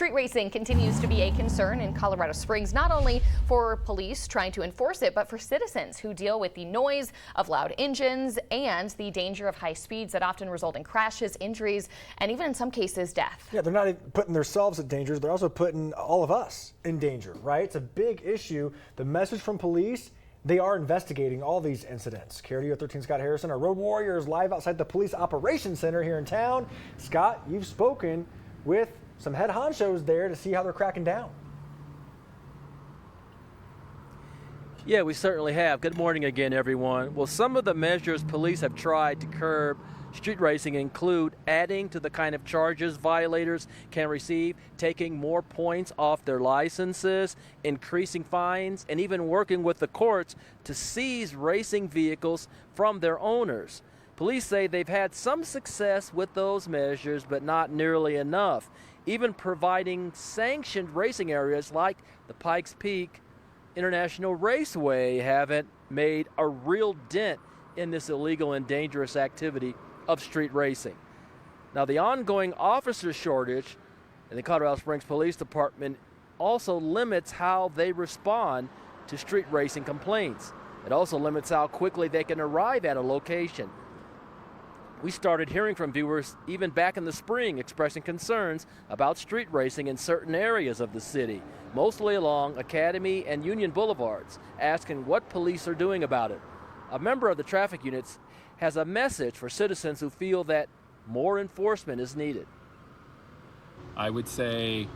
Street racing continues to be a concern in Colorado Springs, not only for police trying to enforce it, but for citizens who deal with the noise of loud engines and the danger of high speeds that often result in crashes, injuries, and even in some cases death. Yeah, they're not even putting themselves at danger, they're also putting all of us in danger, right? It's a big issue. The message from police, they are investigating all these incidents. KRDO 13 Scott Harrison, our road warrior, is live outside the Police Operations Center here in town. Scott, you've spoken with some head honchos there to see how they're cracking down. Yeah, we certainly have. Good morning again, everyone. Well, some of the measures police have tried to curb street racing include adding to the kind of charges violators can receive, taking more points off their licenses, increasing fines, and even working with the courts to seize racing vehicles from their owners. Police say they've had some success with those measures, but not nearly enough. Even providing sanctioned racing areas like the Pikes Peak International Raceway haven't made a real dent in this illegal and dangerous activity of street racing. Now, the ongoing officer shortage in the Colorado Springs Police Department also limits how they respond to street racing complaints. It also limits how quickly they can arrive at a location. We started hearing from viewers even back in the spring expressing concerns about street racing in certain areas of the city, mostly along Academy and Union Boulevards, asking what police are doing about it. A member of the traffic units has a message for citizens who feel that more enforcement is needed. I would say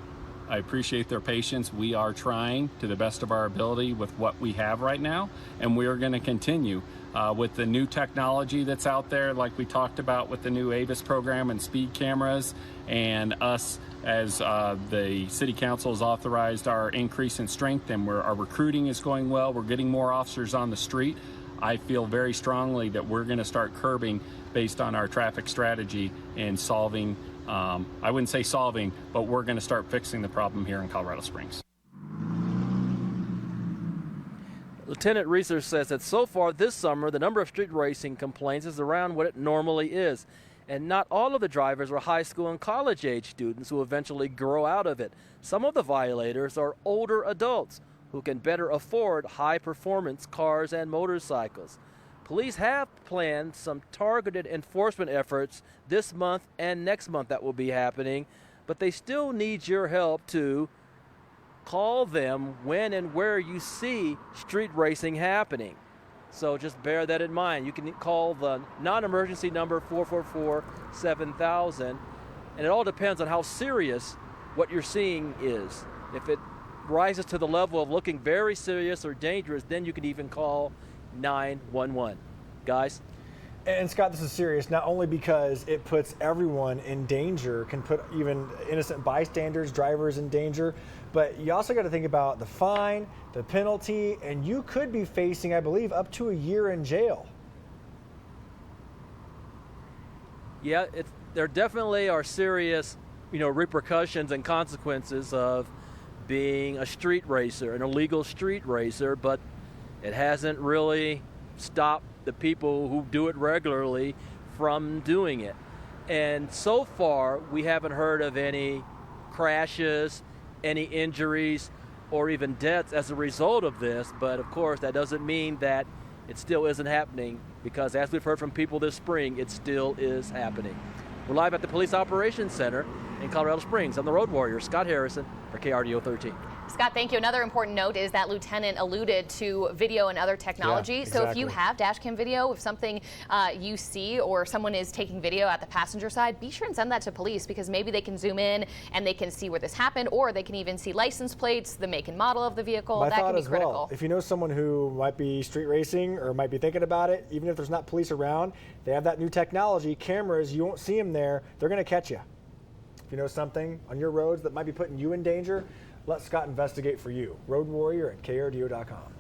I appreciate their patience. We are trying to the best of our ability with what we have right now, and we are going to continue with the new technology that's out there, like we talked about with the new Avis program and speed cameras, and us as the City Council has authorized our increase in strength, and our recruiting is going well. We're getting more officers on the street. I feel very strongly that we're going to start curbing based on our traffic strategy and solving, I wouldn't say solving, but we're going to start fixing the problem here in Colorado Springs. Lieutenant Reeser says that so far this summer, the number of street racing complaints is around what it normally is. And not all of the drivers are high school and college age students who eventually grow out of it. Some of the violators are older adults who can better afford high performance cars and motorcycles. Police have planned some targeted enforcement efforts this month and next month that will be happening, but they still need your help to call them when and where you see street racing happening. So just bear that in mind. You can call the non-emergency number 444-7000, and it all depends on how serious what you're seeing is. If it rises to the level of looking very serious or dangerous, then you can even call 911. Guys? And Scott, this is serious, not only because it puts everyone in danger, can put even innocent bystanders, drivers in danger, but you also got to think about the fine, the penalty, and you could be facing, I believe, up to a year in jail. Yeah, there definitely are serious, repercussions and consequences of being a street racer, an illegal street racer, but it hasn't really stopped the people who do it regularly from doing it. And so far, we haven't heard of any crashes, any injuries, or even deaths as a result of this. But of course, that doesn't mean that it still isn't happening, because as we've heard from people this spring, it still is happening. We're live at the Police Operations Center in Colorado Springs. I'm the road warrior, Scott Harrison, for KRDO 13. Scott, thank you. Another important note is that Lieutenant alluded to video and other technology. Yeah, exactly. So if you have dash cam video, if something you see or someone is taking video at the passenger side, be sure and send that to police, because maybe they can zoom in and they can see where this happened, or they can even see license plates, the make and model of the vehicle. My that thought can be as critical. well, if you know someone who might be street racing or might be thinking about it, even if there's not police around, they have that new technology, cameras, you won't see them there, they're going to catch you. If you know something on your roads that might be putting you in danger, let Scott investigate for you. Road Warrior at KRDO.com.